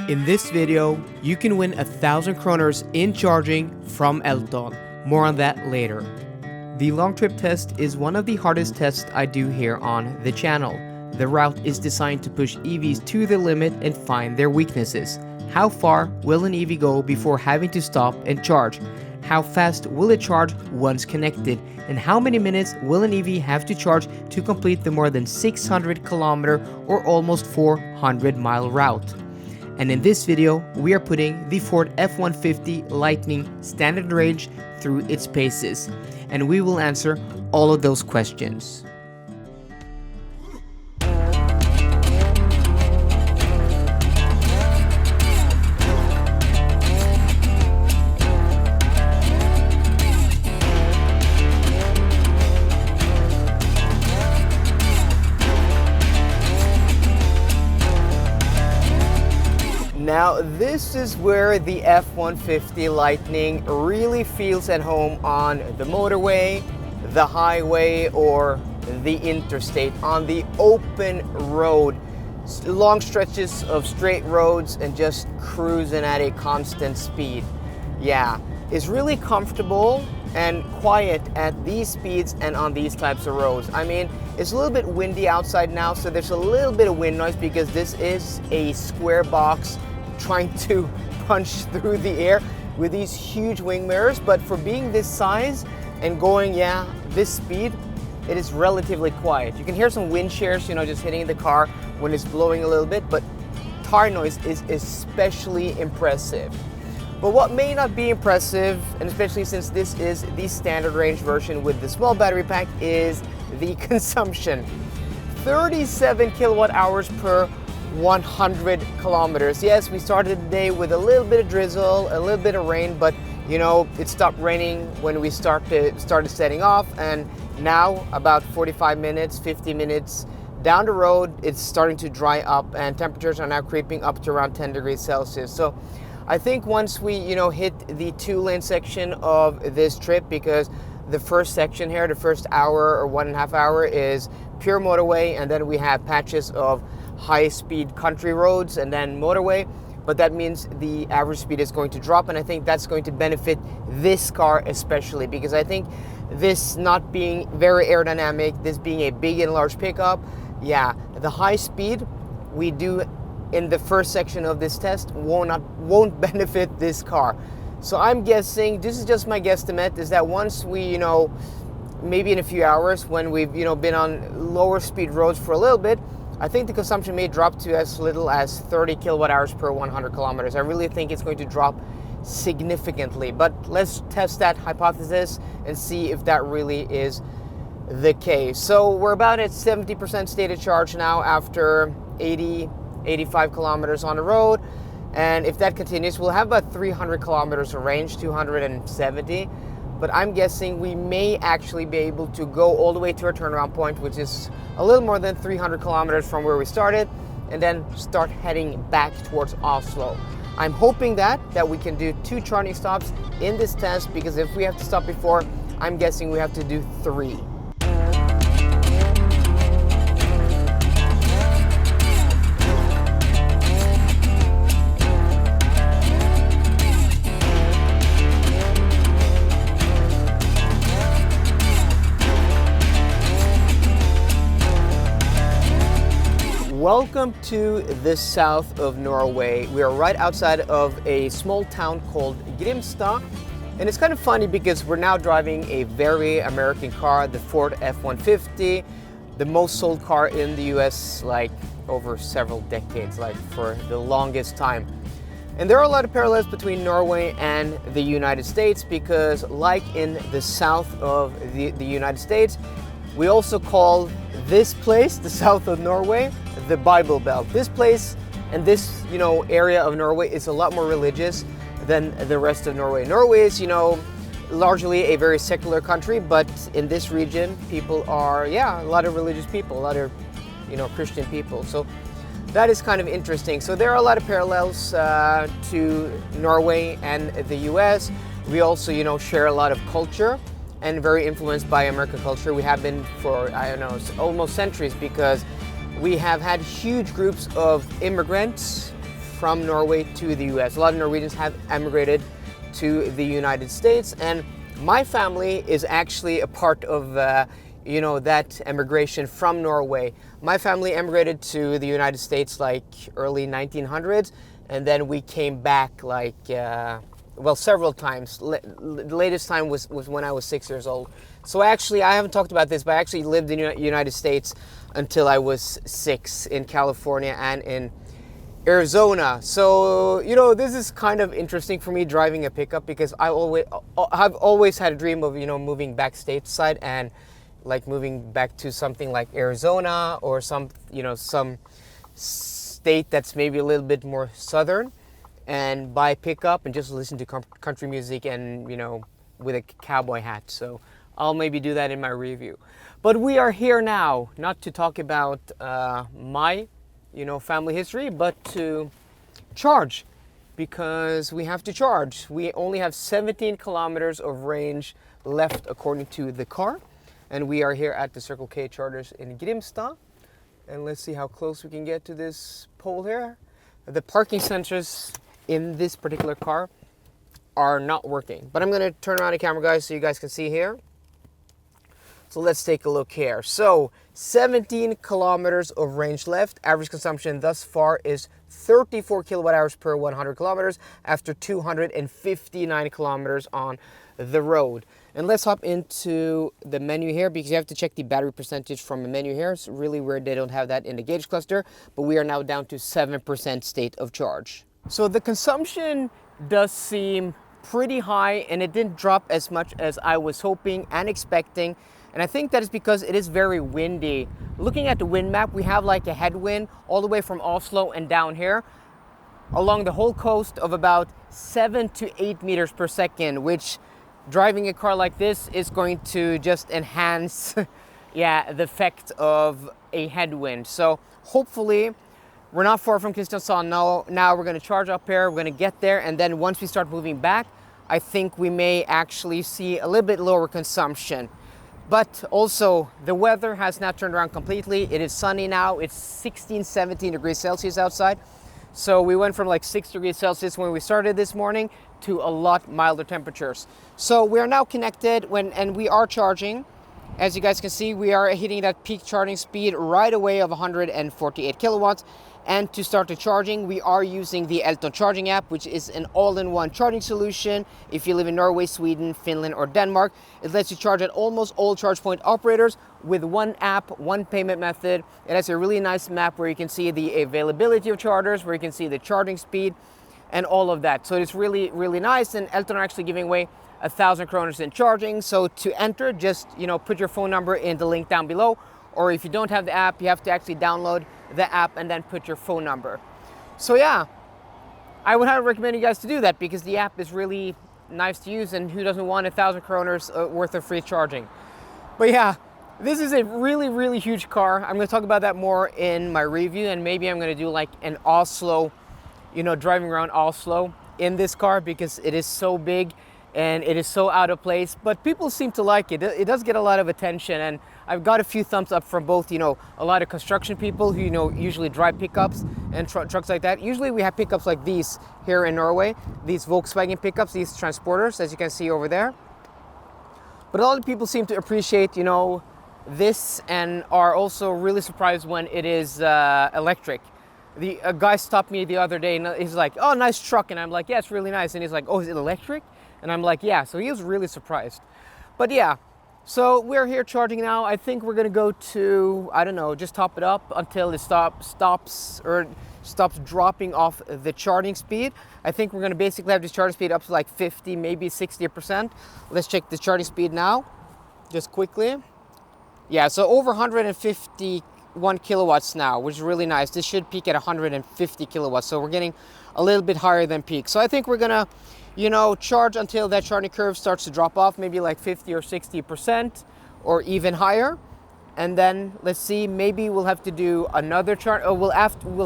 In this video, you can win 1,000 kroners in charging from Elton. More on that later. The long trip test is one of the hardest tests I do here on the channel. The route is designed to push EVs to the limit and find their weaknesses. How far will an EV go before having to stop and charge? How fast will it charge once connected? And how many minutes will an EV have to charge to complete the more than 600 kilometer or almost 400 mile route? And in this video, we are putting the Ford F-150 Lightning standard range through its paces. And we will answer all of those questions. Now, this is where the F-150 Lightning really feels at home on the motorway, the highway, or the interstate, on the open road. Long stretches of straight roads and just cruising at a constant speed. Yeah, it's really comfortable and quiet at these speeds and on these types of roads. I mean, it's a little bit windy outside now, so there's a little bit of wind noise because this is a square box trying to punch through the air with these huge wing mirrors. But for being this size and going, this speed, it is relatively quiet. You can hear some wind shears, just hitting the car when it's blowing a little bit, but tire noise is especially impressive. But what may not be impressive, and especially since this is the standard range version with the small battery pack, is the consumption. 37 kilowatt hours per 100 kilometers. Yes, we started the day with a little bit of drizzle, a little bit of rain, but it stopped raining when we started setting off, and now about 45 minutes, 50 minutes down the road, it's starting to dry up and temperatures are now creeping up to around 10 degrees Celsius. So I think once we, hit the 2-lane section of this trip, because the first section here, the first hour or 1.5 hour is pure motorway, and then we have patches of high-speed country roads and then motorway, but that means the average speed is going to drop, and I think that's going to benefit this car especially, because I think this not being very aerodynamic, this being a big and large pickup, the high speed we do in the first section of this test won't benefit this car. So I'm guessing, this is just my guesstimate, is that once we, maybe in a few hours when we've, been on lower speed roads for a little bit, I think the consumption may drop to as little as 30 kilowatt hours per 100 kilometers. I really think it's going to drop significantly, but let's test that hypothesis and see if that really is the case. So we're about at 70% stated charge now after 85 kilometers on the road. And if that continues, we'll have about 300 kilometers of range, 270. But I'm guessing we may actually be able to go all the way to our turnaround point, which is a little more than 300 kilometers from where we started, and then start heading back towards Oslo. I'm hoping that we can do 2 charging stops in this test, because if we have to stop before, I'm guessing we have to do 3. Welcome to the south of Norway. We are right outside of a small town called Grimstad. And it's kind of funny because we're now driving a very American car, the Ford F-150, the most sold car in the US like over several decades, like for the longest time. And there are a lot of parallels between Norway and the United States, because like in the south of the United States, we also call this place, the south of Norway, the Bible Belt. This place and this, area of Norway is a lot more religious than the rest of Norway. Norway is, largely a very secular country, but in this region, people are, a lot of religious people, a lot of, Christian people. So that is kind of interesting. So there are a lot of parallels to Norway and the US. We also, share a lot of culture and very influenced by American culture. We have been for, almost centuries, because we have had huge groups of immigrants from Norway to the US. A lot of Norwegians have emigrated to the United States, and my family is actually a part of that emigration from Norway. My family emigrated to the United States like early 1900s, and then we came back like several times. The latest time was when I was 6 years old. So actually, I haven't talked about this, but I actually lived in the United States until I was 6 in California and in Arizona. So, this is kind of interesting for me driving a pickup, because I've always had a dream of, moving back stateside and like moving back to something like Arizona or some state that's maybe a little bit more southern, and buy pickup and just listen to country music and, with a cowboy hat. So I'll maybe do that in my review. But we are here now, not to talk about my, family history, but to charge, because we have to charge. We only have 17 kilometers of range left according to the car. And we are here at the Circle K chargers in Grimstad. And let's see how close we can get to this pole here. The parking sensors in this particular car are not working. But I'm gonna turn around the camera, guys, so you guys can see here. So let's take a look here. So 17 kilometers of range left. Average consumption thus far is 34 kilowatt hours per 100 kilometers after 259 kilometers on the road. And let's hop into the menu here, because you have to check the battery percentage from the menu here. It's really weird they don't have that in the gauge cluster, but we are now down to 7% state of charge. So the consumption does seem pretty high, and it didn't drop as much as I was hoping and expecting. And I think that is because it is very windy. Looking at the wind map, we have like a headwind all the way from Oslo and down here along the whole coast of about 7 to 8 meters per second, which driving a car like this is going to just enhance the effect of a headwind. So hopefully we're not far from Kristiansand now. We're going to charge up here, we're going to get there, and then once we start moving back, I think we may actually see a little bit lower consumption. But also, the weather has now turned around completely. It is sunny now. It's 16, 17 degrees Celsius outside. So we went from like 6 degrees Celsius when we started this morning to a lot milder temperatures. So we are now connected and we are charging. As you guys can see, we are hitting that peak charging speed right away of 148 kilowatts. And to start the charging, we are using the Elton charging app, which is an all-in-one charging solution. If you live in Norway, Sweden, Finland, or Denmark, it lets you charge at almost all charge point operators with one app, one payment method. It has a really nice map where you can see the availability of chargers, where you can see the charging speed, and all of that. So it's really, really nice. And Elton are actually giving away 1,000 kroners in charging. So to enter, just put your phone number in the link down below. Or if you don't have the app, you have to actually download the app and then put your phone number. So yeah, I would highly recommend you guys to do that, because the app is really nice to use, and who doesn't want 1,000 kroners worth of free charging? But yeah, this is a really, really huge car. I'm going to talk about that more in my review, and maybe I'm going to do like an Oslo, driving around Oslo in this car, because it is so big and it is so out of place, but people seem to like it. It does get a lot of attention, and I've got a few thumbs up from both, a lot of construction people who, usually drive pickups and trucks like that. Usually we have pickups like these here in Norway, these Volkswagen pickups, these transporters, as you can see over there. But a lot of people seem to appreciate, this, and are also really surprised when it is electric. A guy stopped me the other day and he's like, "Oh, nice truck." And I'm like, "Yeah, it's really nice." And he's like, "Oh, is it electric?" And I'm like, "Yeah." So he was really surprised. But yeah, so we're here charging now. I think we're gonna go to, I don't know, just top it up until it stops dropping off the charging speed. I think we're gonna basically have this charging speed up to like 50, maybe 60%. Let's check the charging speed now, just quickly. Yeah, so over 151 kilowatts now, which is really nice. This should peak at 150 kilowatts. So we're getting a little bit higher than peak. So I think we're gonna, charge until that charging curve starts to drop off, maybe like 50 or 60% or even higher. And then let's see, maybe we'll have to do another we'll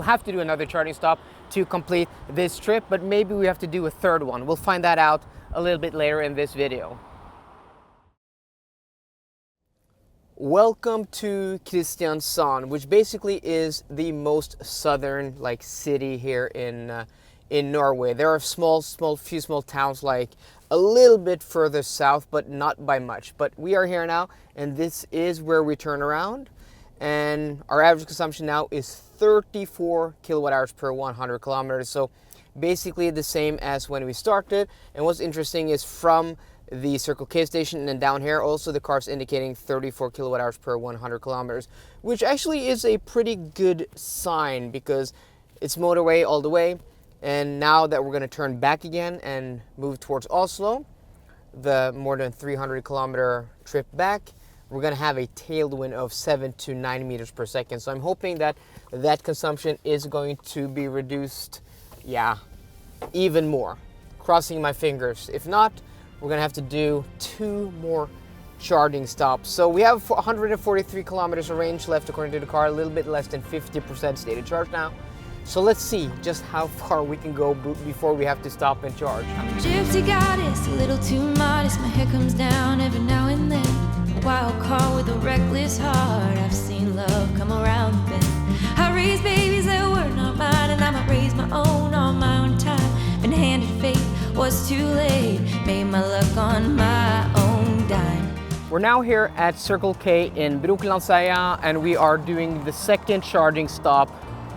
have to do another charging stop to complete this trip, but maybe we have to do a third one. We'll find that out a little bit later in this video. Welcome to Kristiansand, which basically is the most southern city here in Norway. There are few small towns like a little bit further south, but not by much. But we are here now, and this is where we turn around. And our average consumption now is 34 kilowatt hours per 100 kilometers. So basically the same as when we started. And what's interesting is from the Circle K station and then down here also the car's indicating 34 kilowatt hours per 100 kilometers, which actually is a pretty good sign because it's motorway all the way. And now that we're going to turn back again and move towards Oslo, the more than 300 kilometer trip back, we're going to have a tailwind of 7 to 9 meters per second. So I'm hoping that that consumption is going to be reduced, even more. Crossing my fingers. If not, we're going to have to do 2 more charging stops. So we have 143 kilometers of range left according to the car, a little bit less than 50% stated charge now. So let's see just how far we can go before we have to stop and charge. Gypsy goddess, a little too modest. My hair comes down every now and then. A wild car with a reckless heart. I've seen love come around the bend. I raised babies that were not mine, and I might raise my own on my own time. Been handed fate, was too late. Made my luck on my own dime. We're now here at Circle K in Brokelandsheia, and we are doing the second charging stop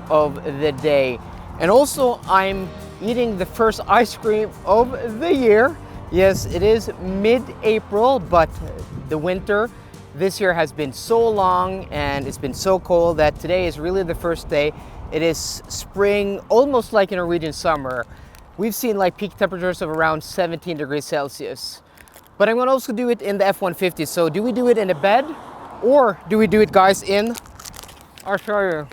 of the day. And also I'm eating the first ice cream of the year. Yes, it is mid-April, but the winter this year has been so long and it's been so cold that today is really the first day. It is spring, almost like a Norwegian summer. We've seen peak temperatures of around 17 degrees Celsius. But I'm going to also do it in the F-150. So do we do it in a bed or do we do it, guys, in... I'll show you.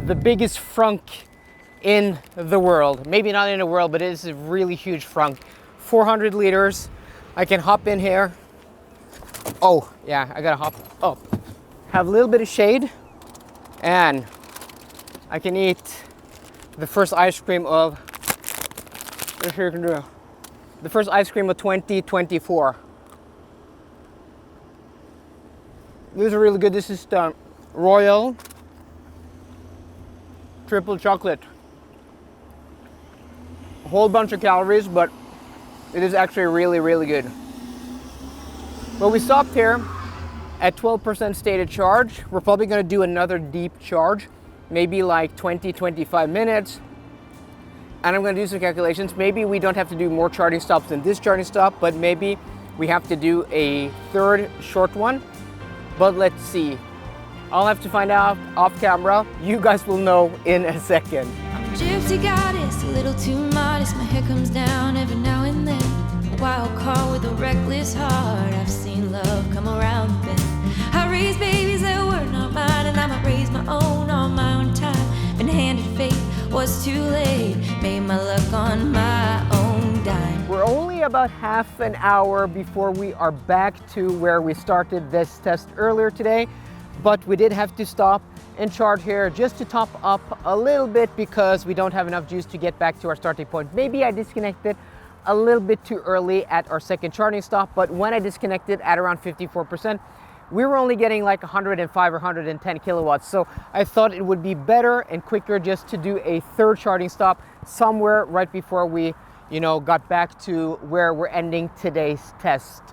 The biggest frunk in the world. Maybe not in the world, but it is a really huge frunk. 400 liters. I can hop in here. Oh, yeah, I gotta hop up. Have a little bit of shade, and I can eat the first ice cream of, let's see what you can do. The first ice cream of 2024. These are really good. This is the Royal Triple Chocolate. A whole bunch of calories, but it is actually really, really good. Well, we stopped here at 12% stated charge. We're probably going to do another deep charge, maybe 20-25 minutes. And I'm going to do some calculations. Maybe we don't have to do more charging stops than this charging stop, but maybe we have to do a third short one. But let's see. I'll have to find out off camera. You guys will know in a second. Gypsy goddess, a little too modest. My hair comes down every now and then. A wild car with a reckless heart. I've seen love come around the bend. I raised babies that were not mine, and I might raise my own on my own time. Been handed fate, was too late. Made my luck on my own dime. We're only about half an hour before we are back to where we started this test earlier today. But we did have to stop and charge here just to top up a little bit because we don't have enough juice to get back to our starting point. Maybe I disconnected a little bit too early at our second charging stop, but when I disconnected at around 54%, we were only getting 105 or 110 kilowatts. So I thought it would be better and quicker just to do a third charging stop somewhere right before we, got back to where we're ending today's test.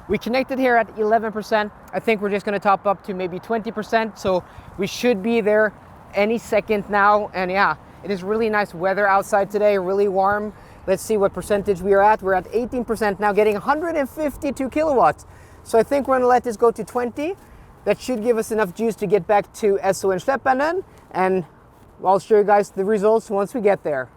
We connected here at 11%. I think we're just going to top up to maybe 20%. So we should be there any second now. And yeah, it is really nice weather outside today, really warm. Let's see what percentage we are at. We're at 18% now, getting 152 kilowatts. So I think we're going to let this go to 20. That should give us enough juice to get back to Esso in Sleppenden. And I'll show you guys the results once we get there.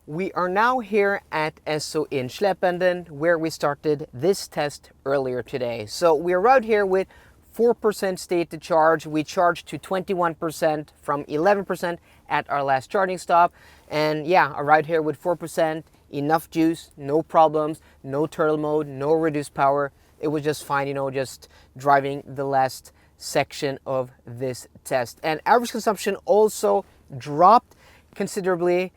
We are now here at Esso in Sleppenden, where we started this test earlier today. So we arrived here with 4% stated charge. We charged to 21% from 11% at our last charging stop. And yeah, arrived here with 4%, enough juice, no problems, no turtle mode, no reduced power. It was just fine, just driving the last section of this test. And average consumption also dropped considerably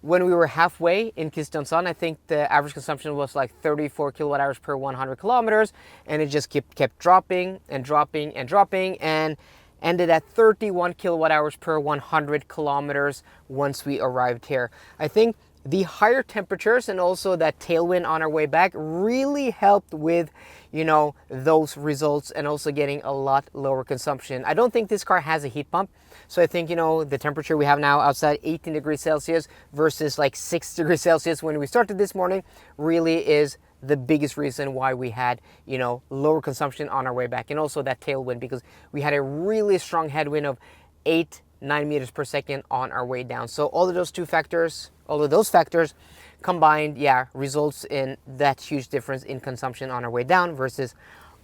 when we were halfway in Kristiansand, I think the average consumption was like 34 kilowatt hours per 100 kilometers, and it just kept dropping and dropping and dropping, and ended at 31 kilowatt hours per 100 kilometers once we arrived here. I think the higher temperatures and also that tailwind on our way back really helped with, you know, those results, and also getting a lot lower consumption. I don't think this car has a heat pump. So I think, you know, the temperature we have now outside, 18 degrees Celsius versus like 6 degrees Celsius when we started this morning, really is the biggest reason why we had, you know, lower consumption on our way back. And also that tailwind, because we had a really strong headwind of 9 meters per second on our way down. So all of those factors combined, yeah, results in that huge difference in consumption on our way down versus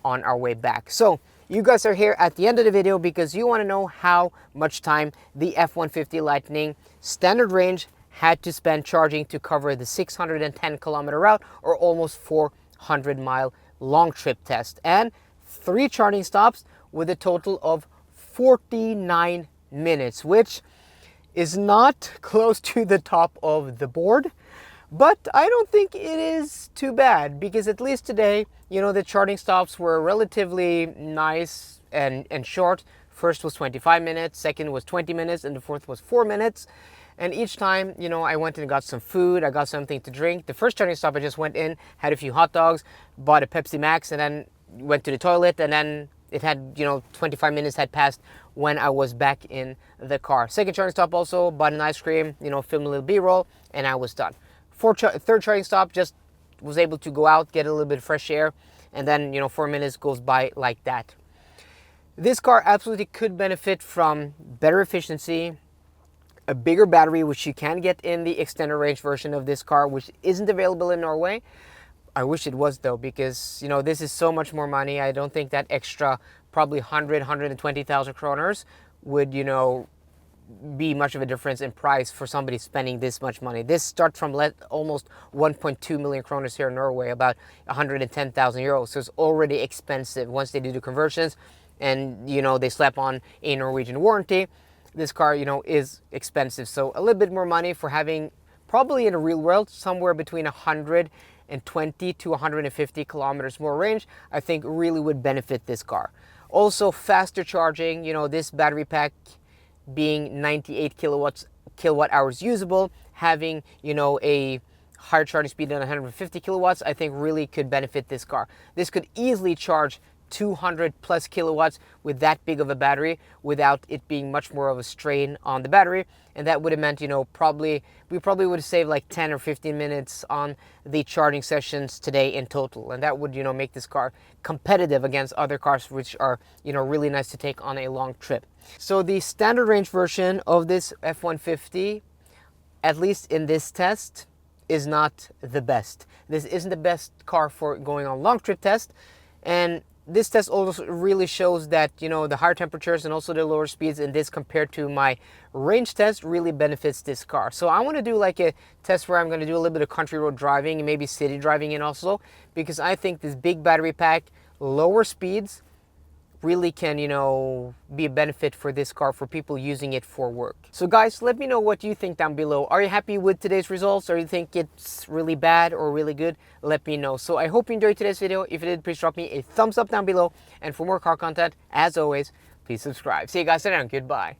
on our way back. So you guys are here at the end of the video because you want to know how much time the F-150 Lightning standard range had to spend charging to cover the 610 kilometer route, or almost 400-mile long trip test, and 3 charging stops with a total of 49 minutes, which is not close to the top of the board, but I don't think it is too bad, because at least today, you know, the charging stops were relatively nice and short. First was 25 minutes, second was 20 minutes, and the fourth was 4 minutes. And each time, you know, I went and got some food, I got something to drink. The first charging stop, I just went in, had a few hot dogs, bought a Pepsi Max, and then went to the toilet, and then it had, you know, 25 minutes had passed when I was back in the car. Second charging stop also, bought an ice cream, you know, filmed a little B-roll, and I was done. Third charging stop, just was able to go out, get a little bit of fresh air, and then, you know, 4 minutes goes by like that. This car absolutely could benefit from better efficiency, a bigger battery, which you can get in the extended range version of this car, which isn't available in Norway. I wish it was though, because, you know, this is so much more money. I don't think that extra probably 120,000 kroners would, you know, be much of a difference in price for somebody spending this much money. This starts from almost 1.2 million kroners here in Norway, about 110,000 euros. So it's already expensive once they do the conversions, and, you know, they slap on a Norwegian warranty. This car, you know, is expensive. So a little bit more money for having, probably in the real world, somewhere between 120 to 150 kilometers more range, I think really would benefit this car. Also faster charging, you know, this battery pack being 98 kilowatt hours usable, having, you know, a higher charging speed than 150 kilowatts, I think really could benefit this car. This could easily charge 200 plus kilowatts with that big of a battery without it being much more of a strain on the battery. And that would have meant, you know, we probably would have saved like 10 or 15 minutes on the charging sessions today in total. And that would, you know, make this car competitive against other cars, which are, you know, really nice to take on a long trip. So the standard range version of this F-150, at least in this test, is not the best. This isn't the best car for going on long trip test. And this test also really shows that, you know, the higher temperatures and also the lower speeds in this compared to my range test really benefits this car. So I want to do like a test where I'm going to do a little bit of country road driving and maybe city driving in also, because I think this big battery pack, lower speeds, really can, you know, be a benefit for this car for people using it for work. So guys, let me know what you think down below. Are you happy with today's results, or you think it's really bad or really good? Let me know. So I hope you enjoyed today's video. If you did, please drop me a thumbs up down below. And for more car content, as always, please subscribe. See you guys later and goodbye.